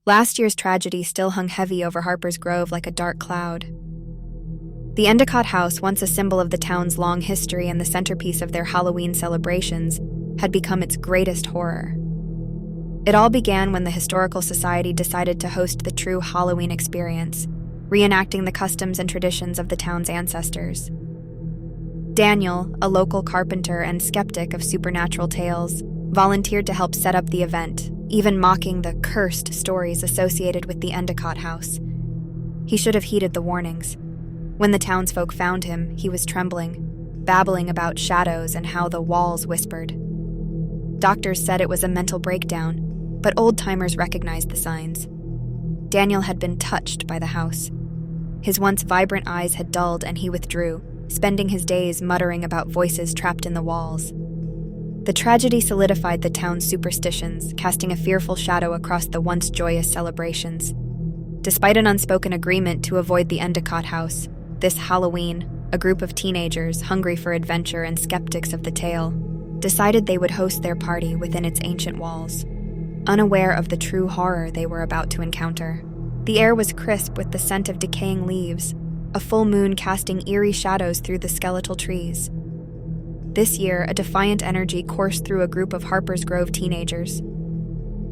Last year's tragedy still hung heavy over Harper's Grove like a dark cloud. The Endicott house, once a symbol of the town's long history and the centerpiece of their Halloween celebrations, had become its greatest horror. It all began when the Historical Society decided to host the true Halloween experience, reenacting the customs and traditions of the town's ancestors. Daniel, a local carpenter and skeptic of supernatural tales, volunteered to help set up the event, even mocking the cursed stories associated with the Endicott house. He should have heeded the warnings. When the townsfolk found him, he was trembling, babbling about shadows and how the walls whispered. Doctors said it was a mental breakdown, but old-timers recognized the signs. Daniel had been touched by the house. His once vibrant eyes had dulled and he withdrew, spending his days muttering about voices trapped in the walls. The tragedy solidified the town's superstitions, casting a fearful shadow across the once joyous celebrations. Despite an unspoken agreement to avoid the Endicott house, this Halloween, a group of teenagers, hungry for adventure and skeptics of the tale, decided they would host their party within its ancient walls, unaware of the true horror they were about to encounter. The air was crisp with the scent of decaying leaves, a full moon casting eerie shadows through the skeletal trees. This year, a defiant energy coursed through a group of Harper's Grove teenagers.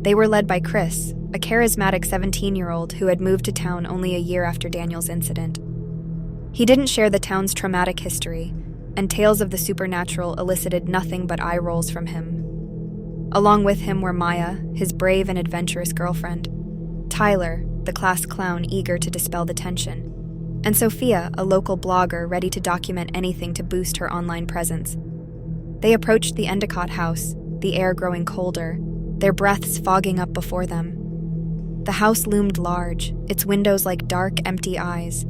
They were led by Chris, a charismatic 17-year-old who had moved to town only a year after Daniel's incident. He didn't share the town's traumatic history, and tales of the supernatural elicited nothing but eye rolls from him. Along with him were Maya, his brave and adventurous girlfriend, Tyler, the class clown eager to dispel the tension, and Sophia, a local blogger ready to document anything to boost her online presence. They approached the Endicott house, the air growing colder, their breaths fogging up before them. The house loomed large, its windows like dark, empty eyes.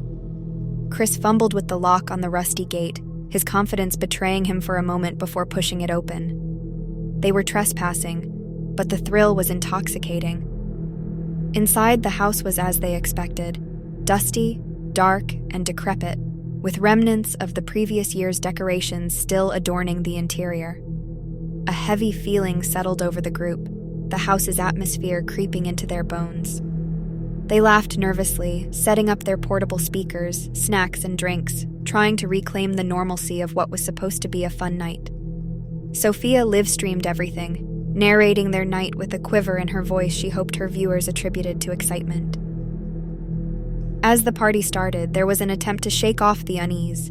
Chris fumbled with the lock on the rusty gate, his confidence betraying him for a moment before pushing it open. They were trespassing, but the thrill was intoxicating. Inside, the house was as they expected, dusty, dark, and decrepit, with remnants of the previous year's decorations still adorning the interior. A heavy feeling settled over the group, the house's atmosphere creeping into their bones. They laughed nervously, setting up their portable speakers, snacks, and drinks, trying to reclaim the normalcy of what was supposed to be a fun night. Sophia live-streamed everything, narrating their night with a quiver in her voice she hoped her viewers attributed to excitement. As the party started, there was an attempt to shake off the unease.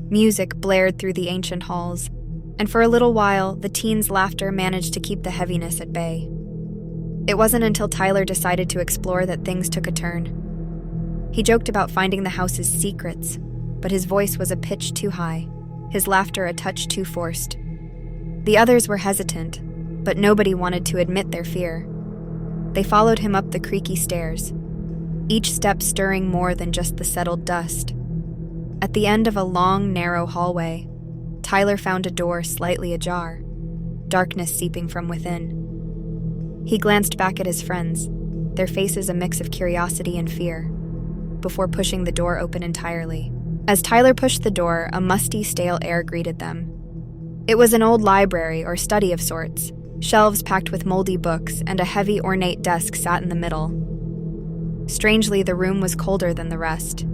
Music blared through the ancient halls, and for a little while, the teens' laughter managed to keep the heaviness at bay. It wasn't until Tyler decided to explore that things took a turn. He joked about finding the house's secrets, but his voice was a pitch too high, his laughter a touch too forced. The others were hesitant, but nobody wanted to admit their fear. They followed him up the creaky stairs, each step stirring more than just the settled dust. At the end of a long, narrow hallway, Tyler found a door slightly ajar, darkness seeping from within. He glanced back at his friends, their faces a mix of curiosity and fear, before pushing the door open entirely. As Tyler pushed the door, a musty, stale air greeted them. It was an old library or study of sorts, shelves packed with moldy books, and a heavy, ornate desk sat in the middle. Strangely, the room was colder than the rest,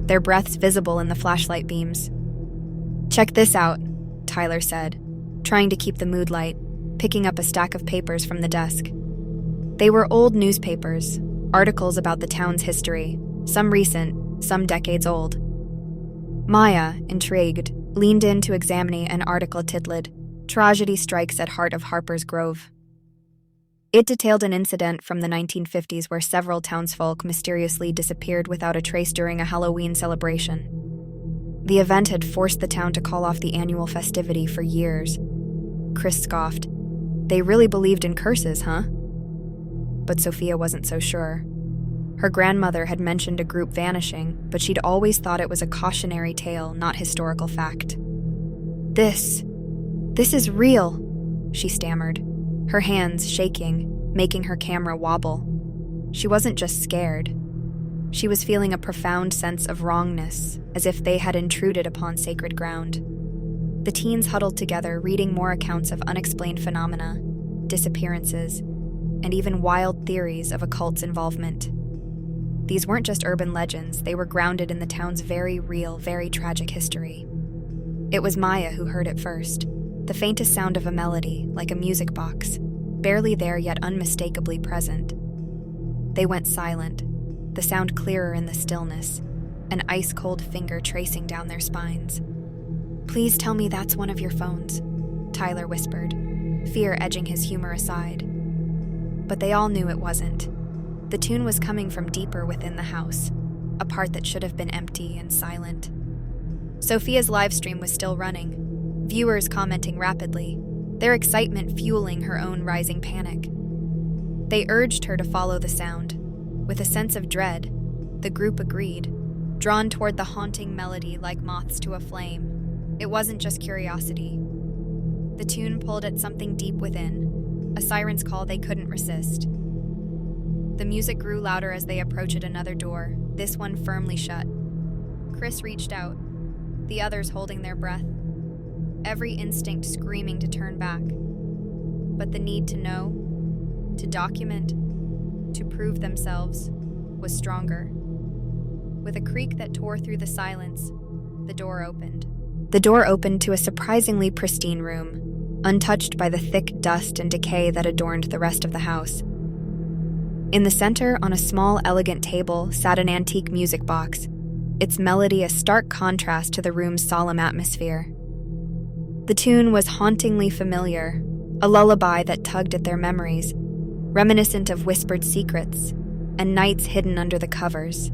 their breaths visible in the flashlight beams. "Check this out," Tyler said, trying to keep the mood light, picking up a stack of papers from the desk. They were old newspapers, articles about the town's history, some recent, some decades old. Maya, intrigued, leaned in to examine an article titled, "Tragedy Strikes at Heart of Harper's Grove." It detailed an incident from the 1950s where several townsfolk mysteriously disappeared without a trace during a Halloween celebration. The event had forced the town to call off the annual festivity for years. Chris scoffed. They really believed in curses, huh? But Sophia wasn't so sure. Her grandmother had mentioned a group vanishing, but she'd always thought it was a cautionary tale, not historical fact. This is real," she stammered, her hands shaking, making her camera wobble. She wasn't just scared. She was feeling a profound sense of wrongness, as if they had intruded upon sacred ground. The teens huddled together, reading more accounts of unexplained phenomena, disappearances, and even wild theories of a cult's involvement. These weren't just urban legends, they were grounded in the town's very real, very tragic history. It was Maya who heard it first, the faintest sound of a melody, like a music box, barely there yet unmistakably present. They went silent, the sound clearer in the stillness, an ice-cold finger tracing down their spines. "Please tell me that's one of your phones," Tyler whispered, fear edging his humor aside. But they all knew it wasn't. The tune was coming from deeper within the house, a part that should have been empty and silent. Sophia's live stream was still running, viewers commenting rapidly, their excitement fueling her own rising panic. They urged her to follow the sound. With a sense of dread, the group agreed, drawn toward the haunting melody like moths to a flame. It wasn't just curiosity. The tune pulled at something deep within, a siren's call they couldn't resist. The music grew louder as they approached another door, this one firmly shut. Chris reached out, the others holding their breath, every instinct screaming to turn back. But the need to know, to document, to prove themselves, was stronger. With a creak that tore through the silence, the door opened. The door opened to a surprisingly pristine room, untouched by the thick dust and decay that adorned the rest of the house. In the center, on a small, elegant table, sat an antique music box, its melody a stark contrast to the room's solemn atmosphere. The tune was hauntingly familiar, a lullaby that tugged at their memories, reminiscent of whispered secrets and nights hidden under the covers.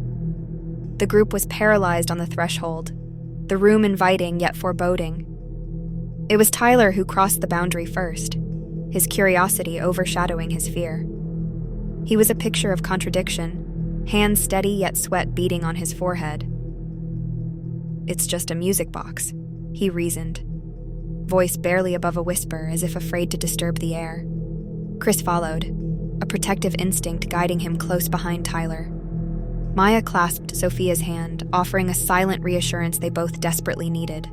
The group was paralyzed on the threshold, the room inviting yet foreboding. It was Tyler who crossed the boundary first, his curiosity overshadowing his fear. He was a picture of contradiction, hands steady yet sweat beading on his forehead. "It's just a music box," he reasoned, voice barely above a whisper as if afraid to disturb the air. Chris followed, a protective instinct guiding him close behind Tyler. Maya clasped Sophia's hand, offering a silent reassurance they both desperately needed.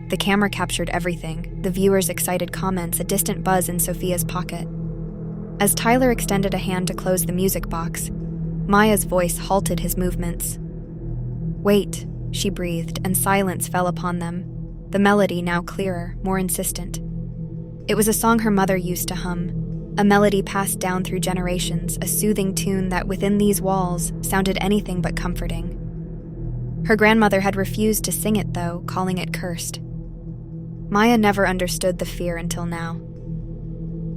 The camera captured everything, the viewers' excited comments, a distant buzz in Sophia's pocket. As Tyler extended a hand to close the music box, Maya's voice halted his movements. "Wait," she breathed, and silence fell upon them, the melody now clearer, more insistent. It was a song her mother used to hum, a melody passed down through generations, a soothing tune that within these walls sounded anything but comforting. Her grandmother had refused to sing it, though, calling it cursed. Maya never understood the fear until now.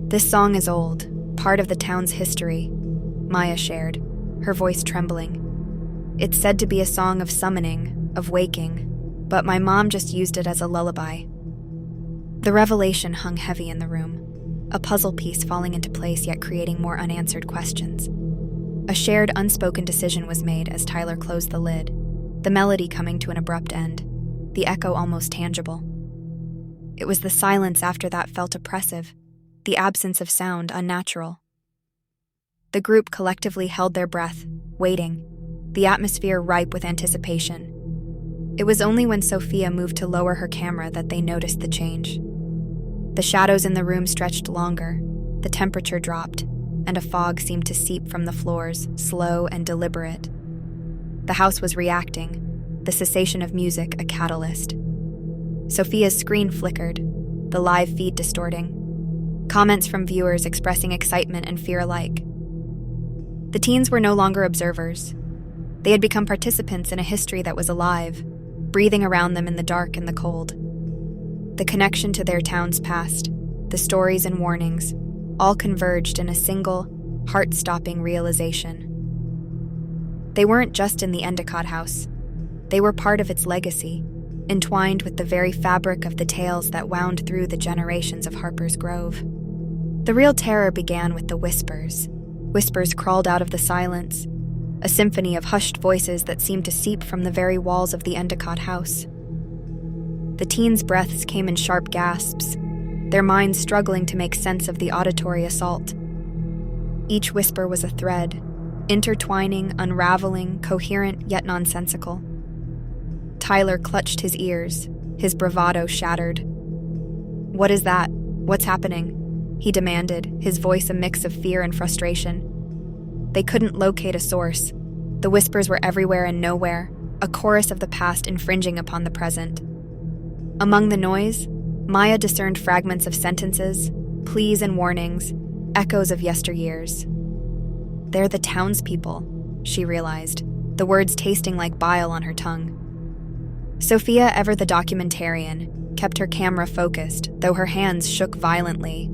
"This song is old, part of the town's history," Maya shared, her voice trembling. "It's said to be a song of summoning, of waking, but my mom just used it as a lullaby." The revelation hung heavy in the room, a puzzle piece falling into place yet creating more unanswered questions. A shared, unspoken decision was made as Tyler closed the lid, the melody coming to an abrupt end, the echo almost tangible. It was the silence after that felt oppressive, the absence of sound unnatural. The group collectively held their breath, waiting, the atmosphere ripe with anticipation. It was only when Sophia moved to lower her camera that they noticed the change. The shadows in the room stretched longer, the temperature dropped, and a fog seemed to seep from the floors, slow and deliberate. The house was reacting, the cessation of music a catalyst. Sophia's screen flickered, the live feed distorting, comments from viewers expressing excitement and fear alike. The teens were no longer observers. They had become participants in a history that was alive, breathing around them in the dark and the cold. The connection to their town's past, the stories and warnings, all converged in a single, heart-stopping realization. They weren't just in the Endicott house. They were part of its legacy, entwined with the very fabric of the tales that wound through the generations of Harper's Grove. The real terror began with the whispers. Whispers crawled out of the silence, a symphony of hushed voices that seemed to seep from the very walls of the Endicott house. The teens' breaths came in sharp gasps, their minds struggling to make sense of the auditory assault. Each whisper was a thread, intertwining, unraveling, coherent yet nonsensical. Tyler clutched his ears, his bravado shattered. "What is that? What's happening?" he demanded, his voice a mix of fear and frustration. They couldn't locate a source. The whispers were everywhere and nowhere, a chorus of the past infringing upon the present. Among the noise, Maya discerned fragments of sentences, pleas and warnings, echoes of yesteryears. They're the townspeople, she realized, the words tasting like bile on her tongue. Sophia, ever the documentarian, kept her camera focused, though her hands shook violently.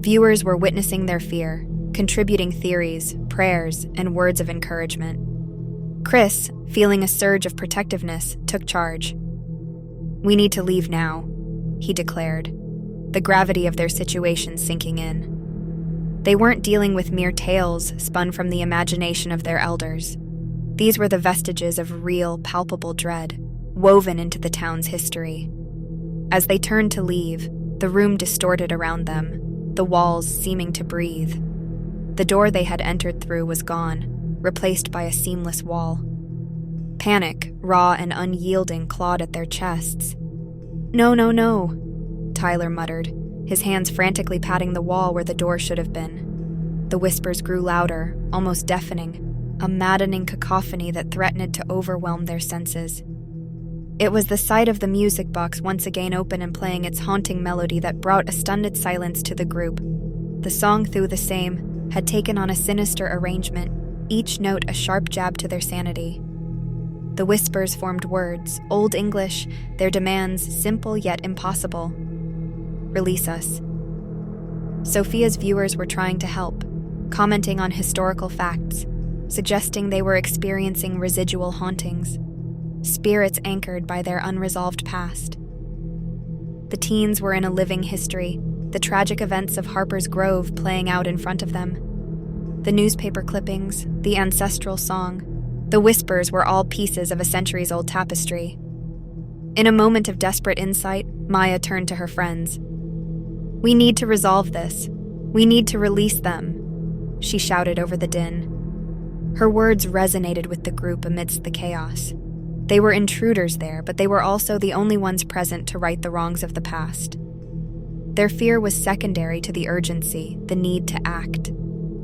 Viewers were witnessing their fear, contributing theories, prayers, and words of encouragement. Chris, feeling a surge of protectiveness, took charge. "We need to leave now," he declared, the gravity of their situation sinking in. They weren't dealing with mere tales spun from the imagination of their elders. These were the vestiges of real, palpable dread, woven into the town's history. As they turned to leave, the room distorted around them, the walls seeming to breathe. The door they had entered through was gone, replaced by a seamless wall. Panic, raw and unyielding, clawed at their chests. "No, no, no," Tyler muttered, his hands frantically patting the wall where the door should have been. The whispers grew louder, almost deafening, a maddening cacophony that threatened to overwhelm their senses. It was the sight of the music box once again open and playing its haunting melody that brought a stunned silence to the group. The song, through the same, had taken on a sinister arrangement, each note a sharp jab to their sanity. The whispers formed words, Old English, their demands simple yet impossible. "Release us." Sophia's viewers were trying to help, commenting on historical facts, suggesting they were experiencing residual hauntings, spirits anchored by their unresolved past. The teens were in a living history, the tragic events of Harper's Grove playing out in front of them. The newspaper clippings, the ancestral song, the whispers were all pieces of a centuries-old tapestry. In a moment of desperate insight, Maya turned to her friends. "We need to resolve this. We need to release them," she shouted over the din. Her words resonated with the group amidst the chaos. They were intruders there, but they were also the only ones present to right the wrongs of the past. Their fear was secondary to the urgency, the need to act.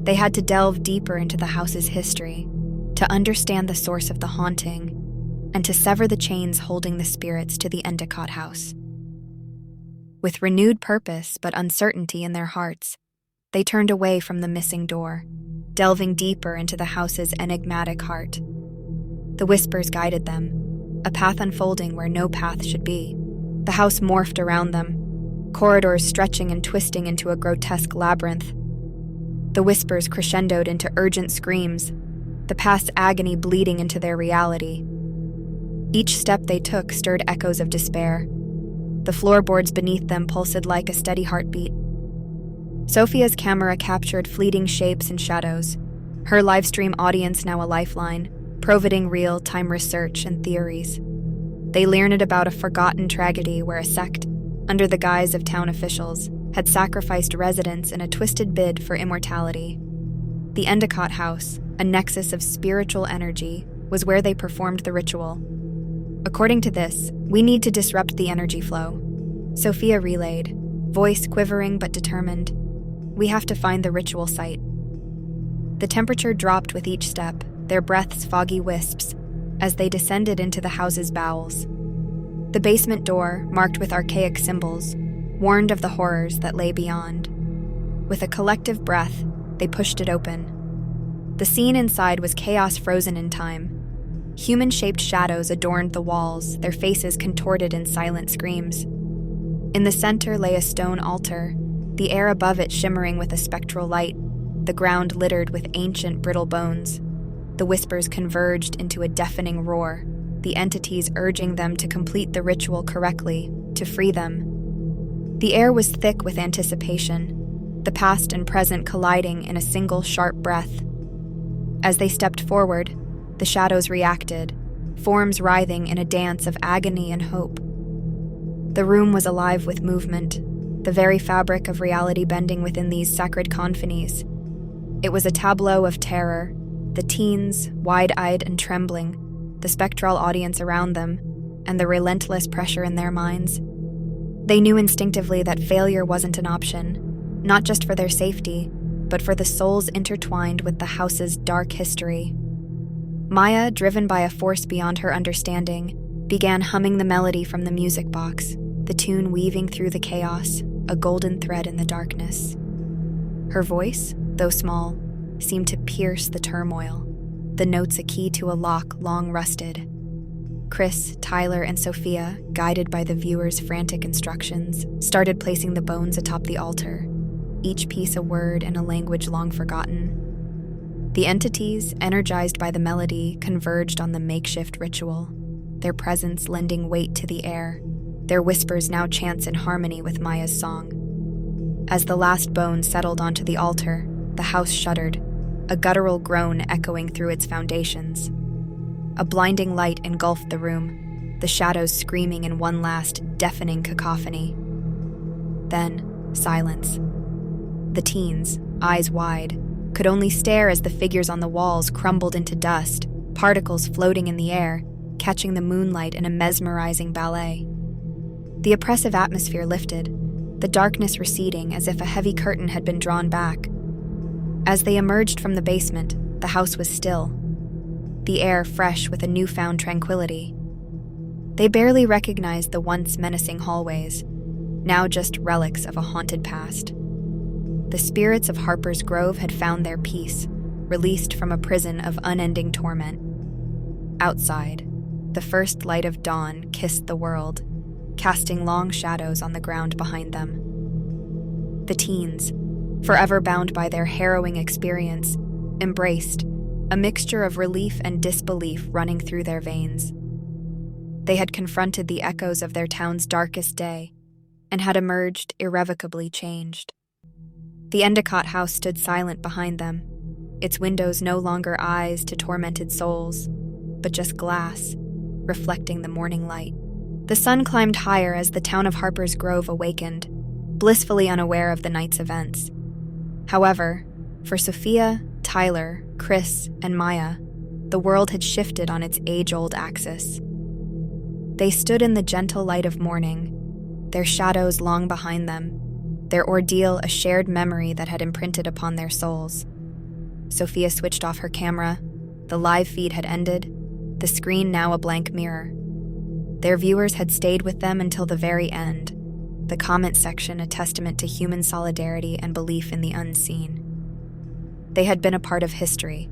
They had to delve deeper into the house's history, to understand the source of the haunting, and to sever the chains holding the spirits to the Endicott house. With renewed purpose but uncertainty in their hearts, they turned away from the missing door, delving deeper into the house's enigmatic heart. The whispers guided them, a path unfolding where no path should be. The house morphed around them, corridors stretching and twisting into a grotesque labyrinth. The whispers crescendoed into urgent screams, the past agony bleeding into their reality. Each step they took stirred echoes of despair. The floorboards beneath them pulsed like a steady heartbeat. Sophia's camera captured fleeting shapes and shadows, her livestream audience now a lifeline, providing real-time research and theories. They learned about a forgotten tragedy where a sect, under the guise of town officials, had sacrificed residents in a twisted bid for immortality. The Endicott house, a nexus of spiritual energy, was where they performed the ritual. "According to this, we need to disrupt the energy flow," Sophia relayed, voice quivering but determined. "We have to find the ritual site." The temperature dropped with each step, their breaths foggy wisps, as they descended into the house's bowels. The basement door, marked with archaic symbols, warned of the horrors that lay beyond. With a collective breath, they pushed it open. The scene inside was chaos frozen in time. Human-shaped shadows adorned the walls, their faces contorted in silent screams. In the center lay a stone altar, the air above it shimmering with a spectral light, the ground littered with ancient, brittle bones. The whispers converged into a deafening roar, the entities urging them to complete the ritual correctly, to free them. The air was thick with anticipation, the past and present colliding in a single sharp breath. As they stepped forward, the shadows reacted, forms writhing in a dance of agony and hope. The room was alive with movement, the very fabric of reality bending within these sacred confines. It was a tableau of terror, the teens, wide-eyed and trembling, the spectral audience around them, and the relentless pressure in their minds. They knew instinctively that failure wasn't an option, not just for their safety, but for the souls intertwined with the house's dark history. Maya, driven by a force beyond her understanding, began humming the melody from the music box, the tune weaving through the chaos, a golden thread in the darkness. Her voice, though small, seemed to pierce the turmoil, the notes a key to a lock long rusted. Chris, Tyler, and Sophia, guided by the viewer's frantic instructions, started placing the bones atop the altar, each piece a word in a language long forgotten. The entities, energized by the melody, converged on the makeshift ritual, their presence lending weight to the air, their whispers now chants in harmony with Maya's song. As the last bone settled onto the altar, the house shuddered, a guttural groan echoing through its foundations. A blinding light engulfed the room, the shadows screaming in one last, deafening cacophony. Then, silence. The teens, eyes wide, could only stare as the figures on the walls crumbled into dust, particles floating in the air, catching the moonlight in a mesmerizing ballet. The oppressive atmosphere lifted, the darkness receding as if a heavy curtain had been drawn back. As they emerged from the basement, the house was still, the air fresh with a newfound tranquility. They barely recognized the once menacing hallways, now just relics of a haunted past. The spirits of Harper's Grove had found their peace, released from a prison of unending torment. Outside, the first light of dawn kissed the world, casting long shadows on the ground behind them. The teens, forever bound by their harrowing experience, embraced, a mixture of relief and disbelief running through their veins. They had confronted the echoes of their town's darkest day and had emerged irrevocably changed. The Endicott house stood silent behind them, its windows no longer eyes to tormented souls, but just glass, reflecting the morning light. The sun climbed higher as the town of Harper's Grove awakened, blissfully unaware of the night's events. However, for Sophia, Tyler, Chris, and Maya, the world had shifted on its age-old axis. They stood in the gentle light of morning, their shadows long behind them, their ordeal a shared memory that had imprinted upon their souls. Sophia switched off her camera. The live feed had ended, the screen now a blank mirror. Their viewers had stayed with them until the very end, the comment section a testament to human solidarity and belief in the unseen. They had been a part of history,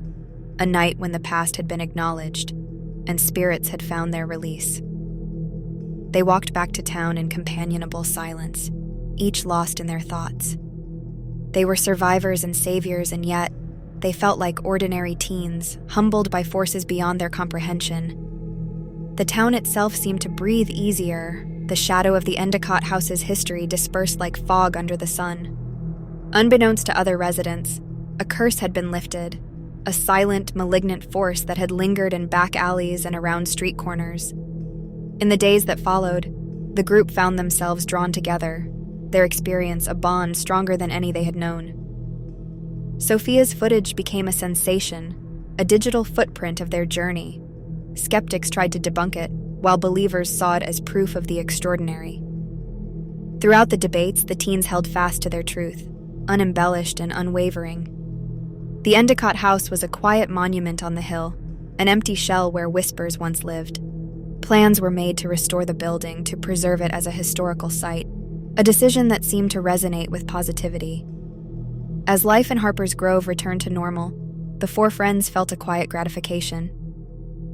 a night when the past had been acknowledged, and spirits had found their release. They walked back to town in companionable silence, each lost in their thoughts. They were survivors and saviors, and yet they felt like ordinary teens, humbled by forces beyond their comprehension. The town itself seemed to breathe easier, the shadow of the Endicott house's history dispersed like fog under the sun. Unbeknownst to other residents, a curse had been lifted, a silent, malignant force that had lingered in back alleys and around street corners. In the days that followed, the group found themselves drawn together, their experience a bond stronger than any they had known. Sophia's footage became a sensation, a digital footprint of their journey. Skeptics tried to debunk it, while believers saw it as proof of the extraordinary. Throughout the debates, the teens held fast to their truth, unembellished and unwavering. The Endicott house was a quiet monument on the hill, an empty shell where whispers once lived. Plans were made to restore the building, to preserve it as a historical site, a decision that seemed to resonate with positivity. As life in Harper's Grove returned to normal, the four friends felt a quiet gratification.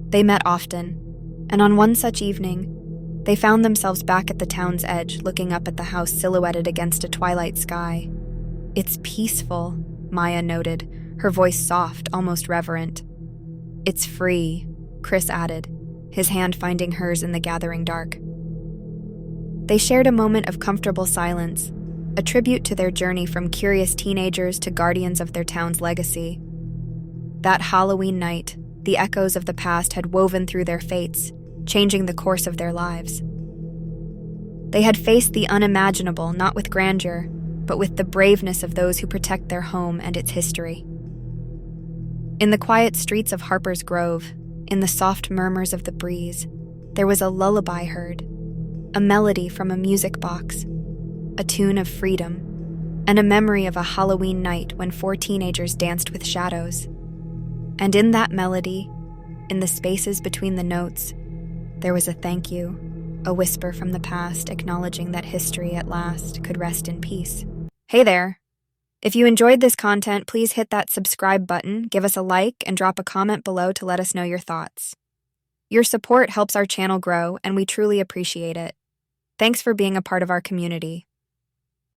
They met often, and on one such evening, they found themselves back at the town's edge, looking up at the house silhouetted against a twilight sky. "It's peaceful," Maya noted, her voice soft, almost reverent. "It's free," Chris added, his hand finding hers in the gathering dark. They shared a moment of comfortable silence, a tribute to their journey from curious teenagers to guardians of their town's legacy. That Halloween night, the echoes of the past had woven through their fates, changing the course of their lives. They had faced the unimaginable, not with grandeur, but with the braveness of those who protect their home and its history. In the quiet streets of Harper's Grove, in the soft murmurs of the breeze, there was a lullaby heard, a melody from a music box, a tune of freedom, and a memory of a Halloween night when 4 teenagers danced with shadows. And in that melody, in the spaces between the notes, there was a thank you, a whisper from the past acknowledging that history at last could rest in peace. Hey there! If you enjoyed this content, please hit that subscribe button, give us a like, and drop a comment below to let us know your thoughts. Your support helps our channel grow, and we truly appreciate it. Thanks for being a part of our community.